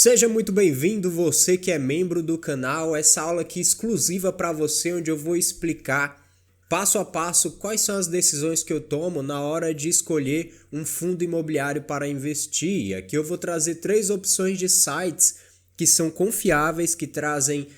Seja muito bem-vindo, você que é membro do canal, essa aula aqui exclusiva para você, onde eu vou explicar passo a passo quais são as decisões que eu tomo na hora de escolher um fundo imobiliário para investir. Aqui eu vou trazer 3 opções de sites que são confiáveis, que trazem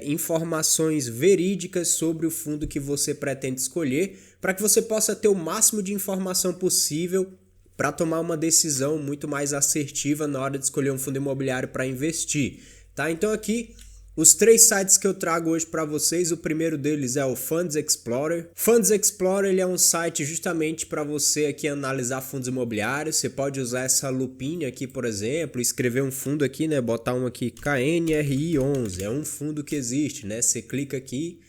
informações verídicas sobre o fundo que você pretende escolher, para que você possa ter o máximo de informação possível para tomar uma decisão muito mais assertiva na hora de escolher um fundo imobiliário para investir, tá? Então aqui os 3 sites que eu trago hoje para vocês, o primeiro deles é o Funds Explorer. Funds Explorer ele é um site justamente para você aqui analisar fundos imobiliários. Você pode usar essa lupinha aqui, por exemplo, escrever um fundo aqui, né? Botar um aqui KNRI11, é um fundo que existe, né? Você clica aqui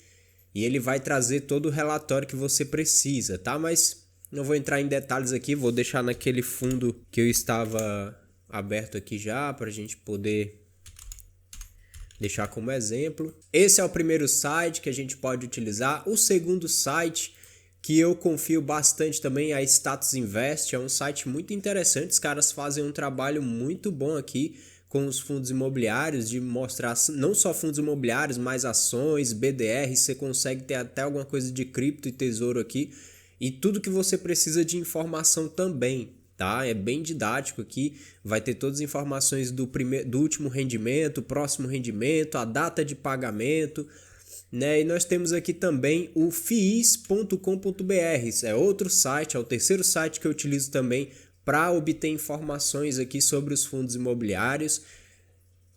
e ele vai trazer todo o relatório que você precisa, tá? Mas não vou entrar em detalhes aqui, vou deixar naquele fundo que eu estava aberto aqui já, para a gente poder deixar como exemplo. Esse é o primeiro site que a gente pode utilizar. O segundo site que eu confio bastante também é a Status Invest, é um site muito interessante, os caras fazem um trabalho muito bom aqui com os fundos imobiliários, de mostrar não só fundos imobiliários, mas ações, BDR, você consegue ter até alguma coisa de cripto e tesouro aqui, e tudo que você precisa de informação também, tá? É bem didático aqui, vai ter todas as informações do último rendimento, próximo rendimento, a data de pagamento, né? E nós temos aqui também o fiis.com.br, é outro site, é o terceiro site que eu utilizo também para obter informações aqui sobre os fundos imobiliários.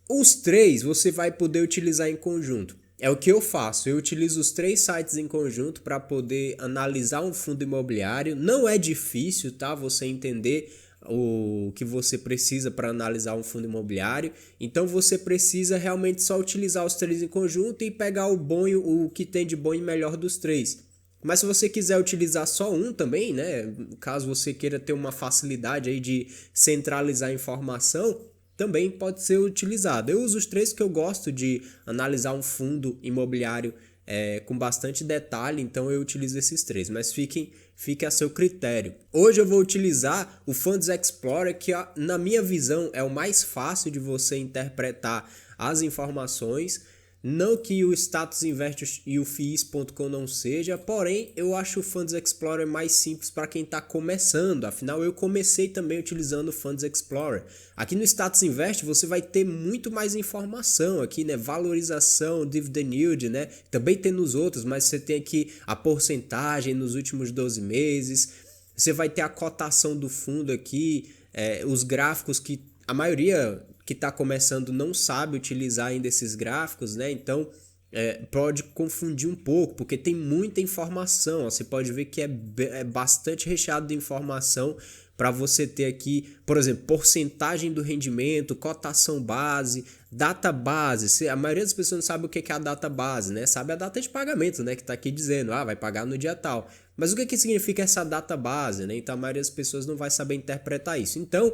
Os 3 você vai poder utilizar em conjunto. É o que eu faço, eu utilizo os 3 sites em conjunto para poder analisar um fundo imobiliário. Não é difícil, tá? Você entender o que você precisa para analisar um fundo imobiliário. Então você precisa realmente só utilizar os 3 em conjunto e pegar o bom, o que tem de bom e melhor dos 3. Mas se você quiser utilizar só um também, né? Caso você queira ter uma facilidade aí de centralizar a informação, também pode ser utilizado. Eu uso os 3 que eu gosto de analisar um fundo imobiliário com bastante detalhe, então eu utilizo esses 3, mas fique a seu critério. Hoje eu vou utilizar o Funds Explorer, que na minha visão é o mais fácil de você interpretar as informações. Não que o Status Invest e o fiis.com não seja, porém eu acho o Funds Explorer mais simples para quem está começando. Afinal, eu comecei também utilizando o Funds Explorer. Aqui no Status Invest você vai ter muito mais informação aqui, né? Valorização, dividend yield, né? Também tem nos outros, mas você tem aqui a porcentagem nos últimos 12 meses. Você vai ter a cotação do fundo aqui, os gráficos que a maioria que está começando não sabe utilizar ainda esses gráficos, né? Então pode confundir um pouco, porque tem muita informação. Você pode ver que é bastante recheado de informação para você ter aqui, por exemplo, porcentagem do rendimento, cotação base, data base. A maioria das pessoas não sabe o que é a data base, né? Sabe a data de pagamento, né? Que está aqui dizendo, vai pagar no dia tal. Mas o que significa essa data base, né? Então a maioria das pessoas não vai saber interpretar isso. Então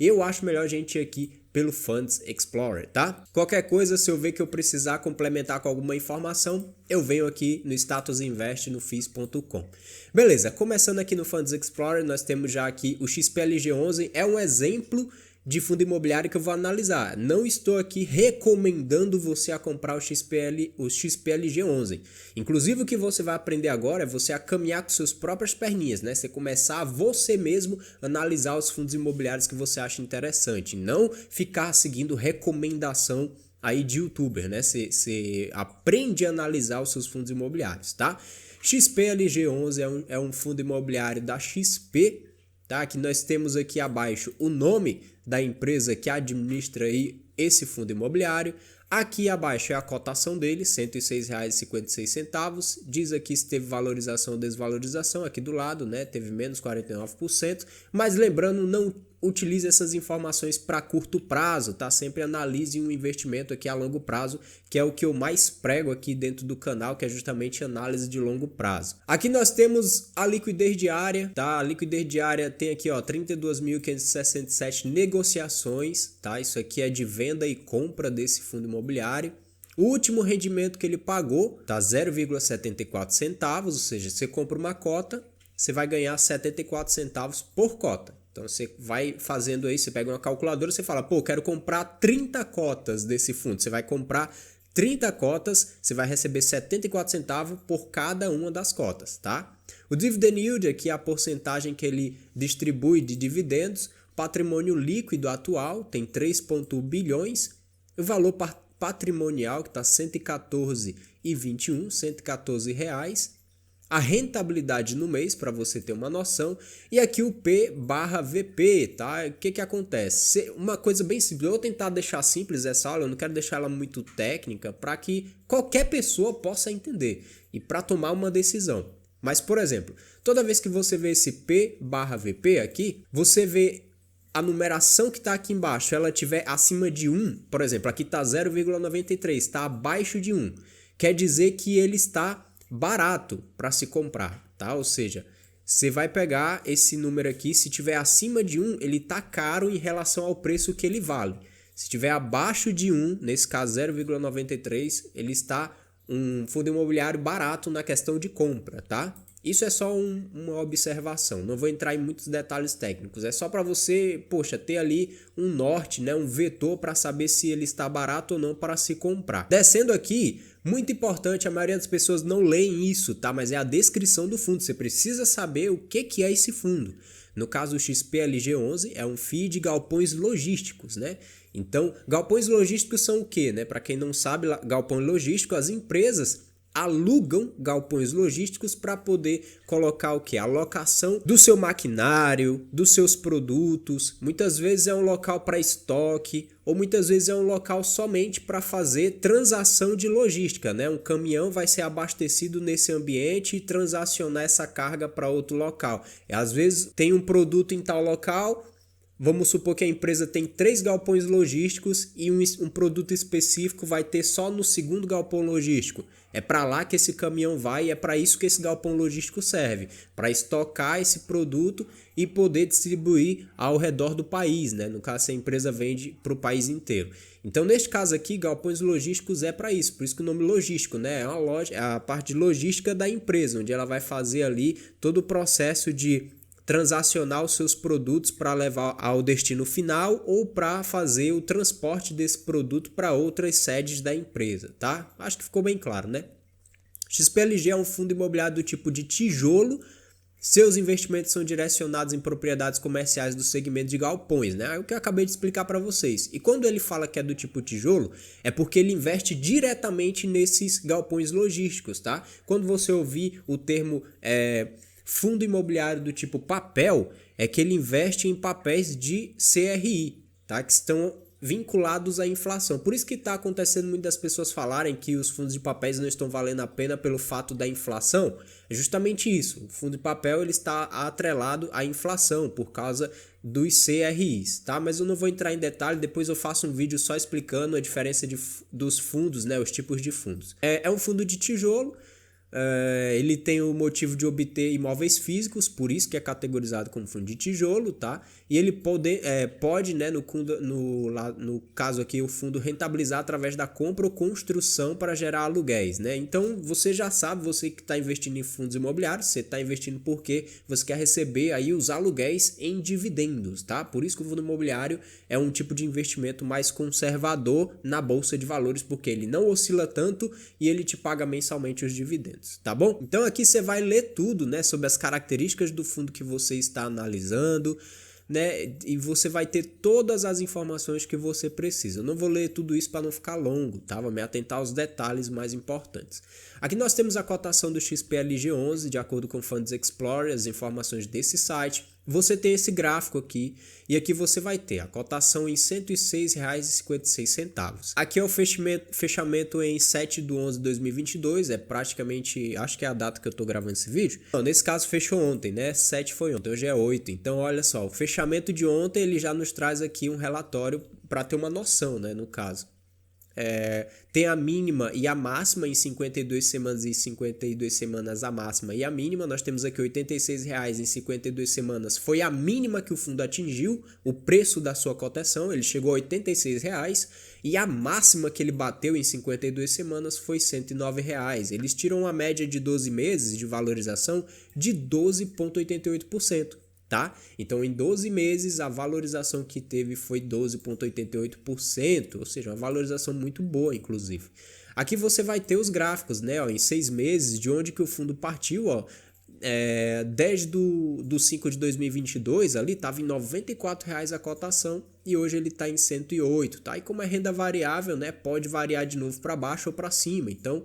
eu acho melhor a gente ir aqui pelo Funds Explorer, tá? Qualquer coisa, se eu ver que eu precisar complementar com alguma informação, eu venho aqui no Status Invest no fiis.com. Beleza, começando aqui no Funds Explorer, nós temos já aqui o XPLG11, é um exemplo de fundo imobiliário que eu vou analisar. Não estou aqui recomendando você a comprar o XPLG11. Inclusive o que você vai aprender agora é você a caminhar com suas próprias perninhas, né? Você começar a você mesmo analisar os fundos imobiliários que você acha interessante. Não ficar seguindo recomendação aí de youtuber, né? Você aprende a analisar os seus fundos imobiliários, tá? XPLG11 é um fundo imobiliário da XP, tá? Que nós temos aqui abaixo o nome da empresa que administra aí esse fundo imobiliário. Aqui abaixo é a cotação dele, R$ 106,56. Diz aqui se teve valorização ou desvalorização, aqui do lado, né? Teve menos 49%. Mas lembrando, não utilize essas informações para curto prazo, tá? Sempre analise um investimento aqui a longo prazo, que é o que eu mais prego aqui dentro do canal, que é justamente análise de longo prazo. Aqui nós temos a liquidez diária, tá? A liquidez diária tem aqui, ó, 32.567 negociações, tá? Isso aqui é de venda e compra desse fundo imobiliário. O último rendimento que ele pagou tá 0,74 centavos, ou seja, você compra uma cota, você vai ganhar 74 centavos por cota. Então você vai fazendo aí, você pega uma calculadora, você fala, pô, quero comprar 30 cotas desse fundo. Você vai comprar 30 cotas, você vai receber 74 centavos por cada uma das cotas, tá? O dividend yield aqui é a porcentagem que ele distribui de dividendos. Patrimônio líquido atual tem 3,1 bilhões. O valor patrimonial que está 114,21, 114 reais. A rentabilidade no mês, para você ter uma noção, e aqui o P/VP, tá? O que acontece? Uma coisa bem simples, eu vou tentar deixar simples essa aula, eu não quero deixar ela muito técnica, para que qualquer pessoa possa entender e para tomar uma decisão. Mas, por exemplo, toda vez que você vê esse P/VP aqui, você vê a numeração que está aqui embaixo, ela estiver acima de 1, por exemplo, aqui está 0,93, está abaixo de 1, quer dizer que ele está barato para se comprar, tá? Ou seja, você vai pegar esse número aqui, se tiver acima de 1, ele tá caro em relação ao preço que ele vale. Se tiver abaixo de 1, nesse caso 0,93, ele está um fundo imobiliário barato na questão de compra, tá? Isso é só uma observação, não vou entrar em muitos detalhes técnicos, é só para você, poxa, ter ali um norte, né, um vetor para saber se ele está barato ou não para se comprar. Descendo aqui, muito importante, a maioria das pessoas não leem isso, tá? Mas é a descrição do fundo, você precisa saber o que é esse fundo. No caso, o XPLG11 é um FII de galpões logísticos, né? Então, galpões logísticos são o quê, né? Para quem não sabe, galpão logístico, as empresas alugam galpões logísticos para poder colocar o que? A locação do seu maquinário, dos seus produtos. Muitas vezes é um local para estoque ou muitas vezes é um local somente para fazer transação de logística, né? Um caminhão vai ser abastecido nesse ambiente e transacionar essa carga para outro local. E às vezes tem um produto em tal local. Vamos supor que a empresa tem 3 galpões logísticos e um produto específico vai ter só no segundo galpão logístico. É para lá que esse caminhão vai e é para isso que esse galpão logístico serve. Para estocar esse produto e poder distribuir ao redor do país, né? No caso, se a empresa vende para o país inteiro. Então, neste caso aqui, galpões logísticos é para isso. Por isso que o nome logístico, né? É uma loja, é a parte de logística da empresa, onde ela vai fazer ali todo o processo de transacionar os seus produtos para levar ao destino final ou para fazer o transporte desse produto para outras sedes da empresa, tá? Acho que ficou bem claro, né? XPLG é um fundo imobiliário do tipo de tijolo. Seus investimentos são direcionados em propriedades comerciais do segmento de galpões, né? É o que eu acabei de explicar para vocês. E quando ele fala que é do tipo tijolo, é porque ele investe diretamente nesses galpões logísticos, tá? Quando você ouvir o termo fundo imobiliário do tipo papel, é que ele investe em papéis de CRI, tá? Que estão vinculados à inflação. Por isso que está acontecendo muitas pessoas falarem que os fundos de papéis não estão valendo a pena pelo fato da inflação. É justamente isso. O fundo de papel ele está atrelado à inflação por causa dos CRIs, tá? Mas eu não vou entrar em detalhe, depois eu faço um vídeo só explicando a diferença dos fundos, né? Os tipos de fundos. É um fundo de tijolo. Ele tem o motivo de obter imóveis físicos, por isso que é categorizado como fundo de tijolo, tá? E ele pode, né, no caso aqui, o fundo rentabilizar através da compra ou construção para gerar aluguéis, né? Então, você já sabe, você que está investindo em fundos imobiliários, você está investindo porque você quer receber aí os aluguéis em dividendos, tá? Por isso que o fundo imobiliário é um tipo de investimento mais conservador na bolsa de valores, porque ele não oscila tanto e ele te paga mensalmente os dividendos. Tá bom? Então aqui você vai ler tudo, né, sobre as características do fundo que você está analisando, né, e você vai ter todas as informações que você precisa. Eu não vou ler tudo isso para não ficar longo, tá? Vou me atentar aos detalhes mais importantes. Aqui nós temos a cotação do XPLG11, de acordo com o Funds Explorer, as informações desse site. Você tem esse gráfico aqui, e aqui você vai ter a cotação em R$ 106,56. Aqui é o fechamento em 7/11/2022, é praticamente, acho que é a data que eu estou gravando esse vídeo. Não, nesse caso fechou ontem, né? 7 foi ontem, hoje é 8. Então olha só, o fechamento de ontem ele já nos traz aqui um relatório para ter uma noção, né? No caso. Tem a mínima e a máxima em 52 semanas e 52 semanas a máxima e a mínima. Nós temos aqui R$ 86,00 em 52 semanas. Foi a mínima que o fundo atingiu, o preço da sua cotação, ele chegou a R$ 86,00 e a máxima que ele bateu em 52 semanas foi R$ 109,00. Eles tiram uma média de 12 meses de valorização de 12,88%. tá? Então, em 12 meses, a valorização que teve foi 12,88%, ou seja, uma valorização muito boa, inclusive. Aqui você vai ter os gráficos, né? Ó, em 6 meses, de onde que o fundo partiu, ó. 10 do 5 de 2022 ali estava em R$ 94,00 a cotação e hoje ele está em 108, tá? E como é renda variável, né, pode variar de novo para baixo ou para cima. Então,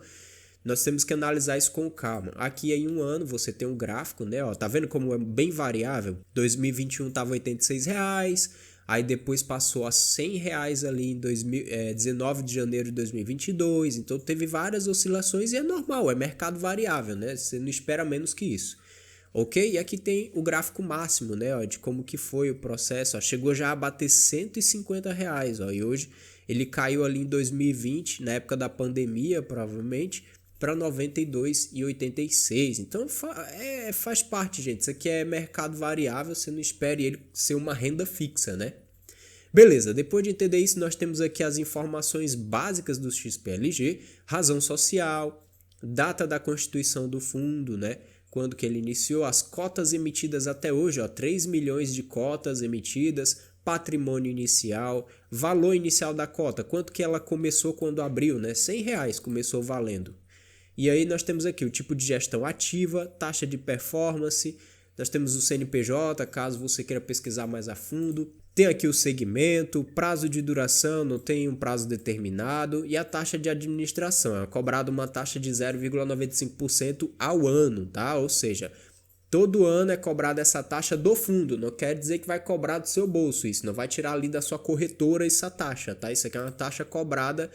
nós temos que analisar isso com calma. Aqui em um ano você tem um gráfico, né, ó, tá vendo como é bem variável? 2021 estava R$ 86,00, aí depois passou a R$ 100,00 ali em 19 de janeiro de 2022. Então teve várias oscilações e é normal, é mercado variável, né? Você não espera menos que isso. Ok? E aqui tem o gráfico máximo, né? Ó, de como que foi o processo. Ó, chegou já a bater R$ 150,00, ó, e hoje ele caiu ali em 2020, na época da pandemia, provavelmente, para 92,86. Então faz parte, gente. Isso aqui é mercado variável, você não espere ele ser uma renda fixa, né? Beleza, depois de entender isso, nós temos aqui as informações básicas do XPLG, razão social, data da constituição do fundo, né? Quando que ele iniciou, as cotas emitidas até hoje, ó, 3 milhões de cotas emitidas, patrimônio inicial, valor inicial da cota, quanto que ela começou quando abriu, né? R$ 100,00 começou valendo. E aí nós temos aqui o tipo de gestão ativa, taxa de performance, nós temos o CNPJ, caso você queira pesquisar mais a fundo. Tem aqui o segmento, prazo de duração, não tem um prazo determinado, e a taxa de administração, é cobrada uma taxa de 0,95% ao ano, tá? Ou seja, todo ano é cobrada essa taxa do fundo, não quer dizer que vai cobrar do seu bolso, isso não vai tirar ali da sua corretora essa taxa, tá? Isso aqui é uma taxa cobrada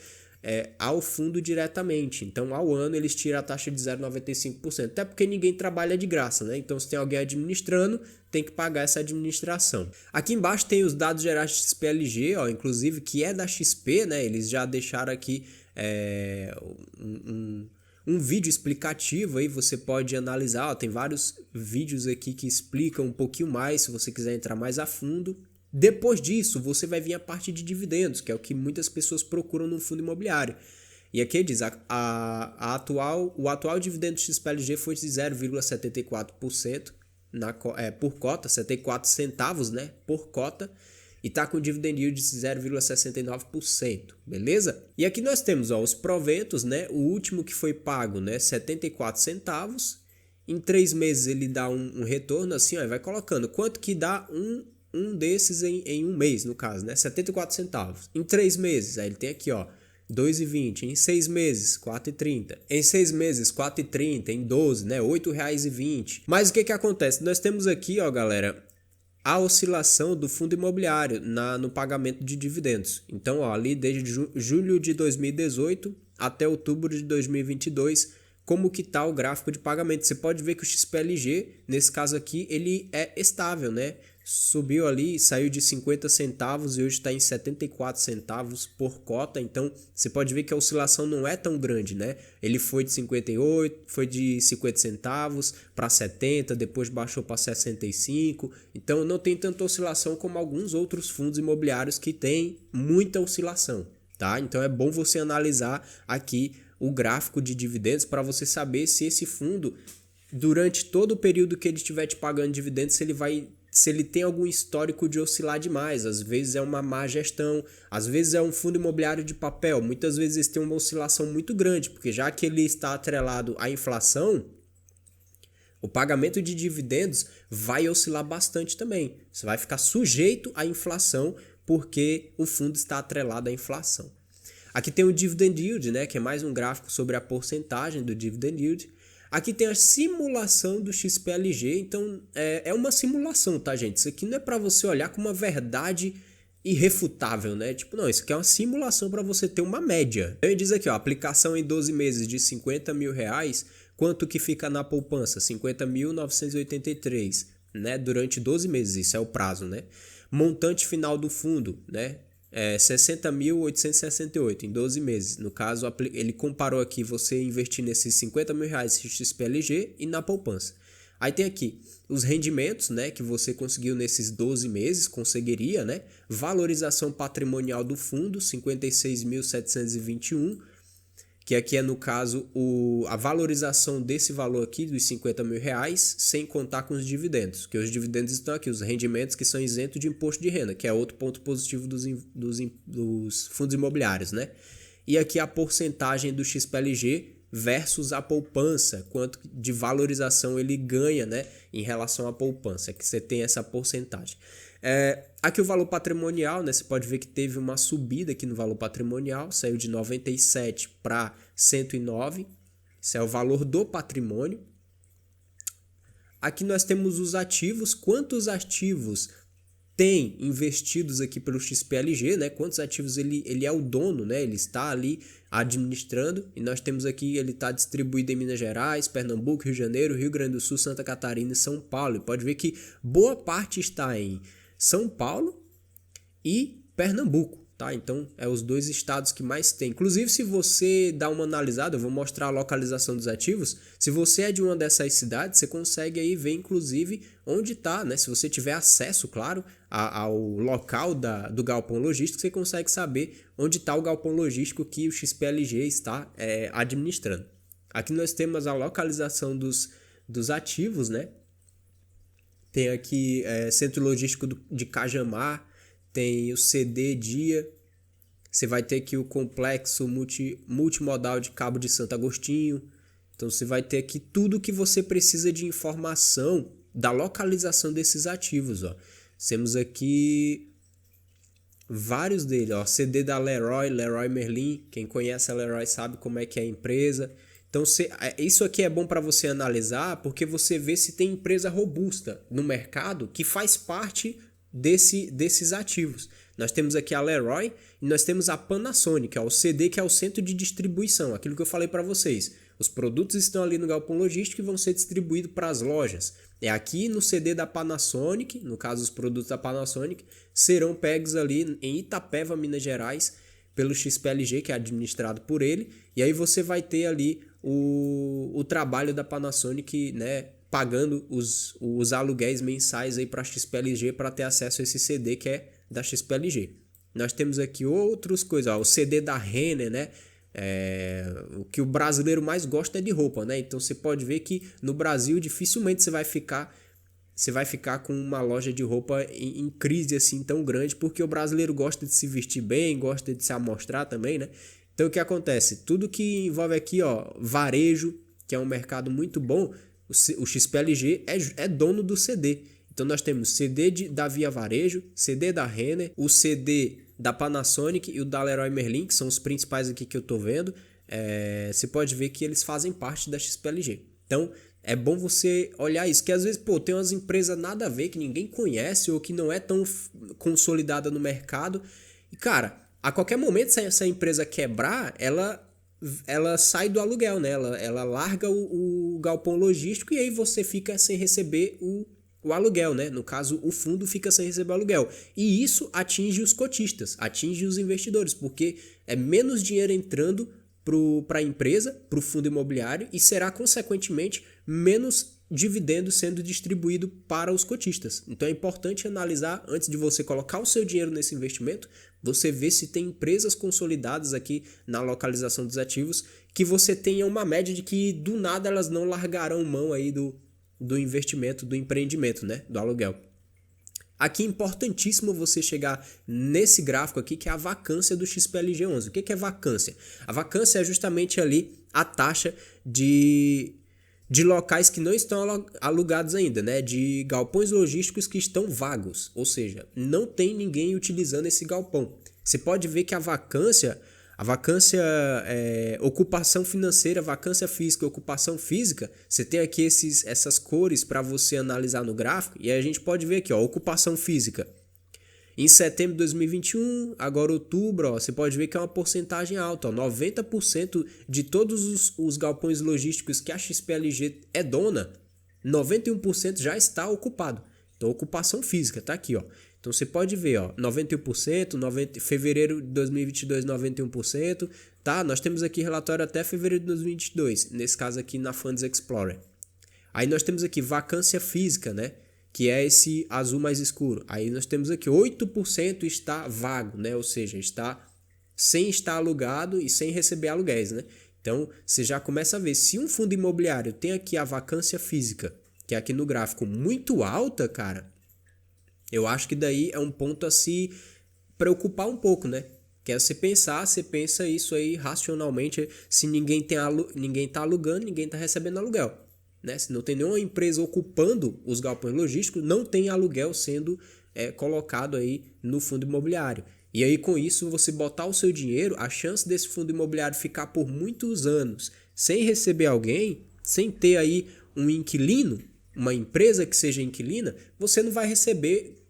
ao fundo diretamente. Então, ao ano, eles tiram a taxa de 0,95%. Até porque ninguém trabalha de graça, né? Então, se tem alguém administrando, tem que pagar essa administração. Aqui embaixo tem os dados gerais de XPLG, ó, inclusive, que é da XP, né? Eles já deixaram aqui um vídeo explicativo aí, você pode analisar, ó, tem vários vídeos aqui que explicam um pouquinho mais, se você quiser entrar mais a fundo. Depois disso, você vai vir a parte de dividendos, que é o que muitas pessoas procuram no fundo imobiliário. E aqui diz, o atual dividendo do XPLG foi de 0,74% por cota, 74 centavos, né, por cota, e está com dividend yield de 0,69%, beleza? E aqui nós temos, ó, os proventos, né, o último que foi pago, né, 74 centavos, em 3 meses ele dá um retorno, assim, ó, vai colocando quanto que dá um desses em um mês, no caso, né? 74 centavos. Em 3 meses, aí ele tem aqui, ó, 2,20. Em 6 meses, 4,30. Em 6 meses, 4,30. Em 12, né? R$8,20. Mas o que acontece? Nós temos aqui, ó, galera, a oscilação do fundo imobiliário no pagamento de dividendos. Então, ó, ali desde julho de 2018 até outubro de 2022, como que tá o gráfico de pagamento. Você pode ver que o XPLG, nesse caso aqui, ele é estável, né? Subiu ali, saiu de 50 centavos e hoje está em 74 centavos por cota. Então, você pode ver que a oscilação não é tão grande, né? Ele foi de 58, foi de 50 centavos para 70, depois baixou para 65. Então, não tem tanta oscilação como alguns outros fundos imobiliários que têm muita oscilação, tá? Então, é bom você analisar aqui o gráfico de dividendos para você saber se esse fundo, durante todo o período que ele estiver te pagando dividendos, se ele tem algum histórico de oscilar demais. Às vezes é uma má gestão, às vezes é um fundo imobiliário de papel, muitas vezes eles têm uma oscilação muito grande, porque já que ele está atrelado à inflação, o pagamento de dividendos vai oscilar bastante também. Você vai ficar sujeito à inflação porque o fundo está atrelado à inflação. Aqui tem o dividend yield, né, que é mais um gráfico sobre a porcentagem do dividend yield. Aqui tem a simulação do XPLG, então é uma simulação, tá, gente? Isso aqui não é para você olhar com uma verdade irrefutável, né? Tipo, não, isso aqui é uma simulação para você ter uma média. Então, ele diz aqui, ó, aplicação em 12 meses de R$50 mil, quanto que fica na poupança? 50.983, né? Durante 12 meses, isso é o prazo, né? Montante final do fundo, né? 60.868 em 12 meses. No caso, ele comparou aqui você investir nesses R$50 mil XPLG e na poupança. Aí tem aqui os rendimentos, né, que você conseguiu nesses 12 meses, conseguiria, né? Valorização patrimonial do fundo, 56.721, que aqui é no caso a valorização desse valor aqui dos 50 mil reais, sem contar com os dividendos, que os dividendos estão aqui, os rendimentos que são isentos de imposto de renda, que é outro ponto positivo dos fundos imobiliários, né? E aqui a porcentagem do XPLG versus a poupança, quanto de valorização ele ganha, né, em relação à poupança, que você tem essa porcentagem. Aqui o valor patrimonial, né, você pode ver que teve uma subida aqui no valor patrimonial, saiu de 97 para 109, isso é o valor do patrimônio. Aqui nós temos os ativos, quantos ativos tem investidos aqui pelo XPLG, né? Quantos ativos ele é o dono, né? Ele está ali administrando, e nós temos aqui, ele está distribuído em Minas Gerais, Pernambuco, Rio de Janeiro, Rio Grande do Sul, Santa Catarina e São Paulo. E pode ver que boa parte está em São Paulo e Pernambuco, tá? Então, os dois estados que mais tem. Inclusive, se você dá uma analisada, eu vou mostrar a localização dos ativos. Se você é de uma dessas cidades, você consegue aí ver, inclusive, onde está, né? Se você tiver acesso, claro, ao local do galpão logístico, você consegue saber onde está o galpão logístico que o XPLG está administrando. Aqui nós temos a localização dos ativos, né? Tem aqui Centro Logístico de Cajamar, tem o CD Dia, você vai ter aqui o Complexo Multimodal de Cabo de Santo Agostinho. Então você vai ter aqui tudo que você precisa de informação da localização desses ativos, ó. Temos aqui vários deles, ó. CD da Leroy Merlin, quem conhece a Leroy sabe como é que é a empresa. Então isso aqui é bom para você analisar, porque você vê se tem empresa robusta no mercado que faz parte desses ativos. Nós temos aqui a Leroy e nós temos a Panasonic, o CD, que é o centro de distribuição, aquilo que eu falei para vocês. Os produtos estão ali no galpão logístico e vão ser distribuídos para as lojas. Aqui no CD da Panasonic, no caso os produtos da Panasonic, serão pegos ali em Itapeva, Minas Gerais, pelo XPLG, que é administrado por ele. E aí você vai ter ali o trabalho da Panasonic, né, pagando os aluguéis mensais aí para a XPLG para ter acesso a esse CD que é da XPLG. Nós temos aqui outras coisas, ó, o CD da Renner, né? O que o brasileiro mais gosta é de roupa, né? Então você pode ver que no Brasil dificilmente você vai ficar com uma loja de roupa em crise assim tão grande, porque o brasileiro gosta de se vestir bem, gosta de se amostrar também, né? Então o que acontece? Tudo que envolve aqui, ó, varejo, que é um mercado muito bom, o XPLG é dono do CD. Então nós temos CD da Via Varejo, CD da Renner, o CD da Panasonic e o da Leroy Merlin, que são os principais aqui que eu estou vendo. Você pode ver que eles fazem parte da XPLG. Então é bom você olhar isso, que às vezes tem umas empresas nada a ver, que ninguém conhece ou que não é tão consolidada no mercado. E cara, a qualquer momento, se essa empresa quebrar, ela sai do aluguel, né? Ela larga o galpão logístico e aí você fica sem receber o aluguel, né? No caso, o fundo fica sem receber o aluguel. E isso atinge os cotistas, atinge os investidores, porque é menos dinheiro entrando para a empresa, para o fundo imobiliário, e será, consequentemente, menos dividendo sendo distribuído para os cotistas. Então é importante analisar, antes de você colocar o seu dinheiro nesse investimento, você vê se tem empresas consolidadas aqui na localização dos ativos, que você tenha uma média de que do nada elas não largarão mão aí do investimento, do empreendimento, né? Do aluguel. Aqui é importantíssimo você chegar nesse gráfico aqui, que é a vacância do XPLG11. O que é vacância? A vacância é justamente ali a taxa de locais que não estão alugados ainda, né? De galpões logísticos que estão vagos, ou seja, não tem ninguém utilizando esse galpão. Você pode ver que a vacância ocupação financeira, vacância física, ocupação física, você tem aqui essas cores para você analisar no gráfico, e aí a gente pode ver aqui, ó, ocupação física. Em setembro de 2021, agora outubro, ó, você pode ver que é uma porcentagem alta, ó, 90% de todos os galpões logísticos que a XPLG é dona, 91% já está ocupado. Então, ocupação física, tá aqui, ó. Então você pode ver, ó, 91%, fevereiro de 2022, 91%, tá? Nós temos aqui relatório até fevereiro de 2022, nesse caso aqui na Funds Explorer. Aí nós temos aqui vacância física, né? Que é esse azul mais escuro. Aí nós temos aqui 8% está vago, né? Ou seja, está sem estar alugado e sem receber aluguéis, né? Então, você já começa a ver, se um fundo imobiliário tem aqui a vacância física, que é aqui no gráfico, muito alta, cara, eu acho que daí é um ponto a se preocupar um pouco, né? Que é você pensar, você pensa isso aí racionalmente, se ninguém tá alugando, ninguém tá recebendo aluguel, né? Se não tem nenhuma empresa ocupando os galpões logísticos, não tem aluguel sendo colocado aí no fundo imobiliário. E aí com isso você botar o seu dinheiro, a chance desse fundo imobiliário ficar por muitos anos sem receber alguém, sem ter aí um inquilino, uma empresa que seja inquilina, você não vai receber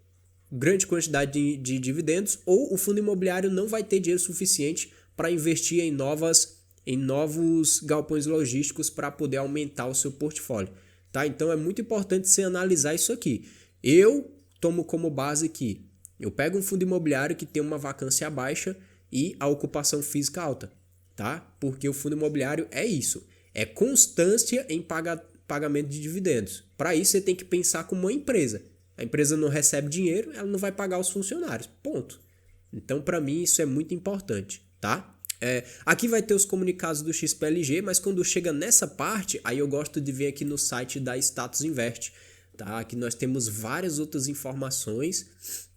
grande quantidade de dividendos, ou o fundo imobiliário não vai ter dinheiro suficiente para investir em novos galpões logísticos para poder aumentar o seu portfólio, tá? Então é muito importante você analisar isso aqui. Eu tomo como base que eu pego um fundo imobiliário que tem uma vacância baixa e a ocupação física alta, tá? Porque o fundo imobiliário é isso, é constância em pagamento de dividendos. Para isso você tem que pensar como uma empresa. A empresa não recebe dinheiro, ela não vai pagar os funcionários. Ponto. Então, para mim, isso é muito importante, tá? Aqui vai ter os comunicados do XPLG, mas quando chega nessa parte, aí eu gosto de vir aqui no site da Status Invest, tá? Aqui nós temos várias outras informações.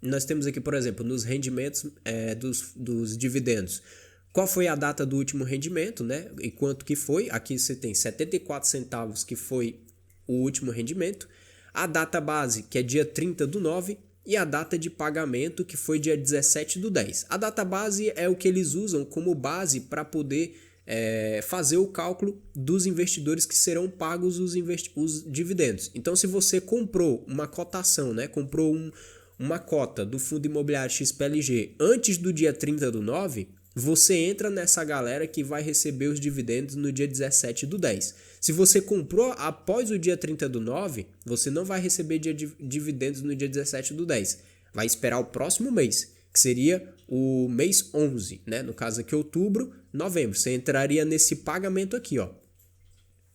Nós temos aqui, por exemplo, nos rendimentos dos dividendos. Qual foi a data do último rendimento, né? E quanto que foi? Aqui você tem 74 centavos, que foi o último rendimento. A data base, que é dia 30/9, e a data de pagamento, que foi dia 17/10. A data base é o que eles usam como base para poder fazer o cálculo dos investidores que serão pagos os dividendos. Então, se você comprou uma cotação, né, comprou uma cota do fundo imobiliário XPLG antes do dia 30/9, você entra nessa galera que vai receber os dividendos no dia 17/10. Se você comprou após o dia 30/9, você não vai receber dividendos no dia 17/10. Vai esperar o próximo mês, que seria o mês 11, né? No caso aqui, outubro, novembro. Você entraria nesse pagamento aqui, ó.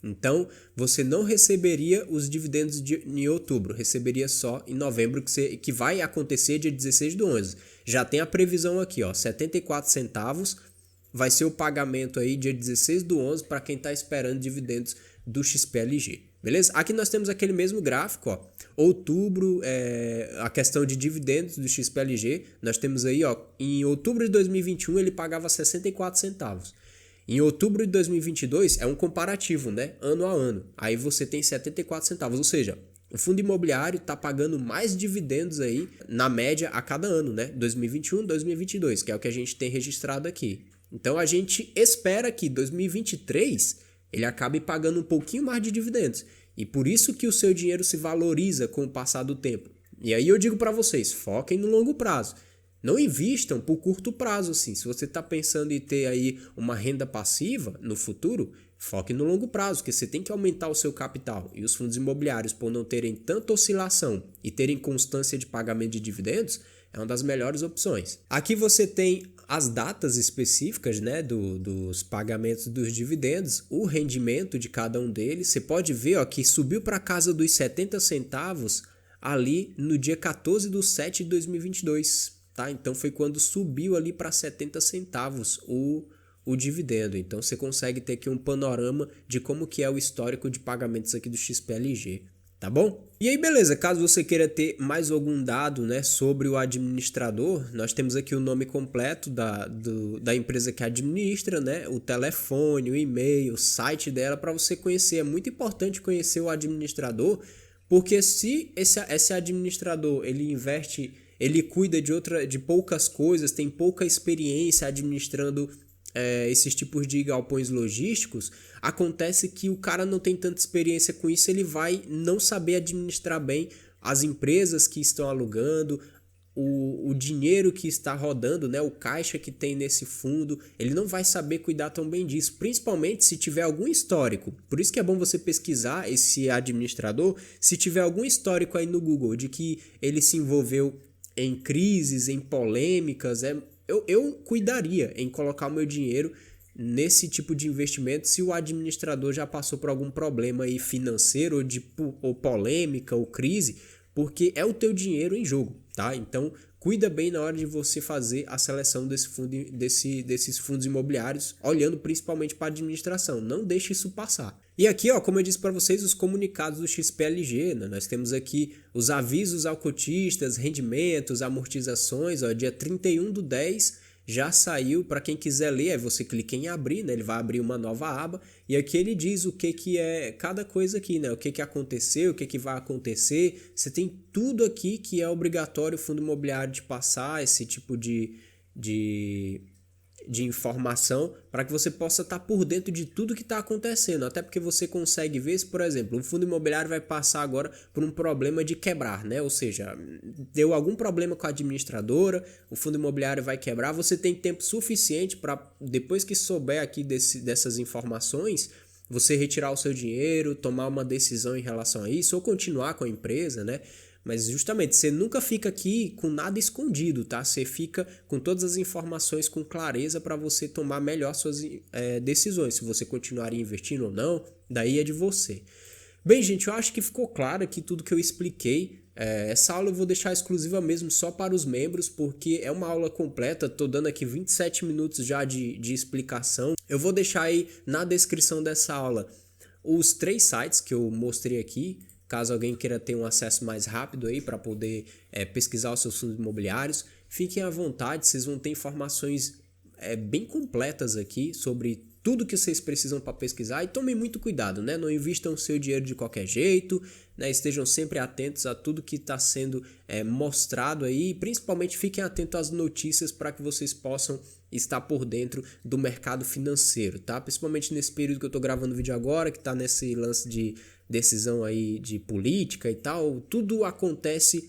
Então, você não receberia os dividendos em outubro, receberia só em novembro, que vai acontecer dia 16/11. Já tem a previsão aqui, ó, 74 centavos, vai ser o pagamento aí dia 16/11 para quem está esperando dividendos do XPLG, beleza? Aqui nós temos aquele mesmo gráfico, ó, outubro, a questão de dividendos do XPLG, nós temos aí, ó, em outubro de 2021 ele pagava 64 centavos. Em outubro de 2022 é um comparativo, né? Ano a ano. Aí você tem 74 centavos, ou seja, o fundo imobiliário está pagando mais dividendos aí na média a cada ano, né? 2021, 2022, que é o que a gente tem registrado aqui. Então a gente espera que 2023 ele acabe pagando um pouquinho mais de dividendos. E por isso que o seu dinheiro se valoriza com o passar do tempo. E aí eu digo para vocês, foquem no longo prazo. Não invistam por curto prazo, assim. Se você está pensando em ter aí uma renda passiva no futuro, foque no longo prazo, porque você tem que aumentar o seu capital. E os fundos imobiliários, por não terem tanta oscilação e terem constância de pagamento de dividendos, é uma das melhores opções. Aqui você tem as datas específicas, né, dos pagamentos dos dividendos, o rendimento de cada um deles. Você pode ver, ó, que subiu para casa dos 70 centavos ali no dia 14/7/2022. Tá? Então foi quando subiu ali para 70 centavos o dividendo. Então você consegue ter aqui um panorama de como que é o histórico de pagamentos aqui do XPLG, tá bom? E aí beleza, caso você queira ter mais algum dado, né, sobre o administrador, nós temos aqui o nome completo da empresa que administra, né, o telefone, o e-mail, o site dela para você conhecer. É muito importante conhecer o administrador, porque se esse administrador ele cuida de poucas coisas, tem pouca experiência administrando esses tipos de galpões logísticos, acontece que o cara não tem tanta experiência com isso, ele vai não saber administrar bem as empresas que estão alugando, o dinheiro que está rodando, né, o caixa que tem nesse fundo, ele não vai saber cuidar tão bem disso, principalmente se tiver algum histórico. Por isso que é bom você pesquisar esse administrador, se tiver algum histórico aí no Google de que ele se envolveu em crises, em polêmicas, eu cuidaria em colocar o meu dinheiro nesse tipo de investimento se o administrador já passou por algum problema aí financeiro ou polêmica ou crise, porque é o teu dinheiro em jogo, tá? Então cuida bem na hora de você fazer a seleção desses fundos imobiliários, olhando principalmente para a administração. Não deixe isso passar. E aqui, ó, como eu disse para vocês, os comunicados do XPLG, né? Nós temos aqui os avisos ao cotistas, rendimentos, amortizações, ó, dia 31/10 já saiu. Para quem quiser ler, aí você clica em abrir, né? Ele vai abrir uma nova aba e aqui ele diz o que é cada coisa aqui, né? O que aconteceu, o que vai acontecer. Você tem tudo aqui que é obrigatório o fundo imobiliário de passar esse tipo de informação para que você possa estar por dentro de tudo que está acontecendo, até porque você consegue ver se, por exemplo, um fundo imobiliário vai passar agora por um problema de quebrar, né? Ou seja, deu algum problema com a administradora, o fundo imobiliário vai quebrar, você tem tempo suficiente para, depois que souber aqui dessas informações, você retirar o seu dinheiro, tomar uma decisão em relação a isso ou continuar com a empresa, né? Mas justamente, você nunca fica aqui com nada escondido, tá? Você fica com todas as informações com clareza para você tomar melhor suas decisões. Se você continuaria investindo ou não, daí é de você. Bem, gente, eu acho que ficou claro aqui tudo que eu expliquei. Essa aula eu vou deixar exclusiva mesmo só para os membros, porque é uma aula completa. Tô dando aqui 27 minutos já de explicação. Eu vou deixar aí na descrição dessa aula os 3 sites que eu mostrei aqui, caso alguém queira ter um acesso mais rápido aí para poder pesquisar os seus fundos imobiliários. Fiquem à vontade, vocês vão ter informações bem completas aqui sobre tudo que vocês precisam para pesquisar e tomem muito cuidado, né? Não invistam o seu dinheiro de qualquer jeito, né? Estejam sempre atentos a tudo que está sendo mostrado aí e principalmente fiquem atentos às notícias para que vocês possam estar por dentro do mercado financeiro, tá? Principalmente nesse período que eu estou gravando o vídeo agora, que está nesse lance de decisão aí de política e tal, tudo acontece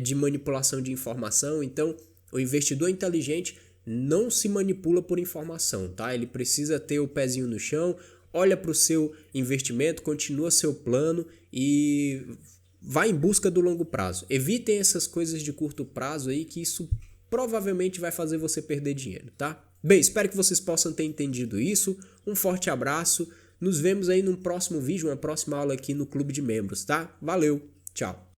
de manipulação de informação, então o investidor inteligente não se manipula por informação, tá? Ele precisa ter o pezinho no chão, olha para o seu investimento, continua seu plano e vai em busca do longo prazo. Evitem essas coisas de curto prazo aí, que isso provavelmente vai fazer você perder dinheiro, tá? Bem, espero que vocês possam ter entendido isso. Um forte abraço. Nos vemos aí num próximo vídeo, uma próxima aula aqui no Clube de Membros, tá? Valeu, tchau!